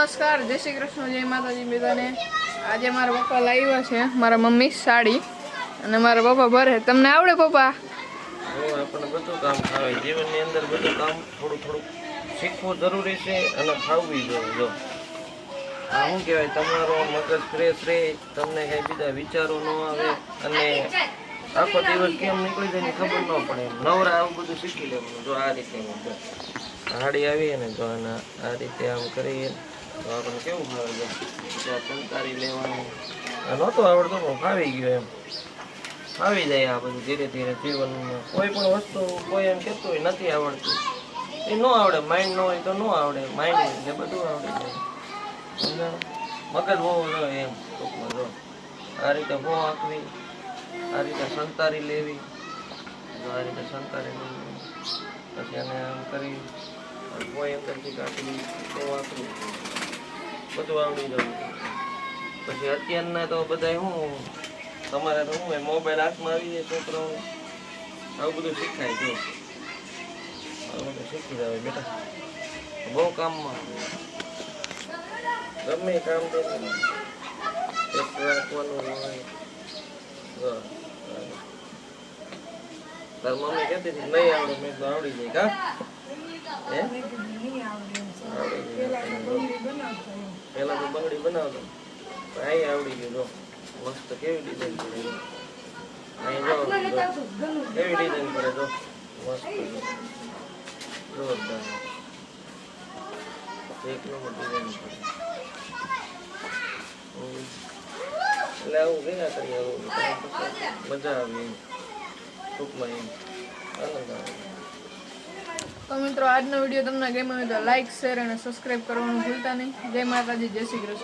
નમસ્કાર, જય શ્રી કૃષ્ણ, જય માતાજી બધાને। આજે મારા પપ્પા લાવ્યા છે મારા મમ્મી સાડી અને મારા પપ્પા ભરે। તમને આવડે પપ્પા? આપણે બધું કામ ફાવે, જીવનની અંદર બધું કામ થોડું થોડું શીખવું જરૂરી છે અને ફાવવી જોઈએ। જો આ શું કહેવાય, તમારો મગજ ફ્રેશ રહે, તમને કંઈ બીજા વિચારો ન આવે અને આખો દિવસ કેમ નીકળી જાય ને ખબર ન પડે। નવરા આવું બધું શીખી લેવાનું। જો આ રીતે હાડી આવીએ ને તો આ રીતે આમ કરીએ તો આપણને કેવું ફાવે છે, ત્યાં સંતારી લેવાનું નહોતું આવડતું પણ ફાવી ગયું એમ આવી જાય। આ બધું ધીરે ધીરે જીવનમાં કોઈ પણ વસ્તુ કોઈ એમ કહેતું હોય નથી આવડતું, એ ન આવડે। માઇન્ડ ન હોય તો ન આવડે, માઇન્ડ એટલે બધું આવડી જાય। સમજાણું? મગજ હોવું જોઈએ એમ ટૂંકમાં। જો આ રીતે ભો આંકવી, આ રીતે સંતારી લેવી, આ રીતે સંતારી લેવી, પછી એને આમ કરી કોઈ અંદરથી કાઢવી, ભો આંકવી, બધું આવડી જવું। પછી અત્યારના તો બધા શું, તમારે તો શું હોય, મોબાઈલ હાથમાં આવી જાય છોકરાઓને, આવું બધું શીખાય। જો આવું બધું શીખી જાય બેટા, બહુ કામમાં ગમે કામ દે રાખવાનું હોય। તાર મમ્મી કહેતી હતી નહીં આવડે, મેં તો આવડી જાય। કા હે પેલા તો બંગડી બનાવતો, અહીં આવડી ગયું। જો મસ્ત કેવી ડિઝાઇન પડે, અહીં જો કેવી ડિઝાઇન પડે, જો મસ્ત જોરદાર એક નંબર ડિઝાઇન પડે। એટલે આવું ગયા કરીએ, આવું મજા આવે એમ ટૂંકમાં, એમ આનંદ આવે। તો મિત્રો, આજનો વિડીયો તમને ગમ્યો હોય તો લાઈક, શેર અને સબસ્ક્રાઈબ કરવાનું ભૂલતા નહીં। જય માતાજી, જય શ્રી કૃષ્ણ।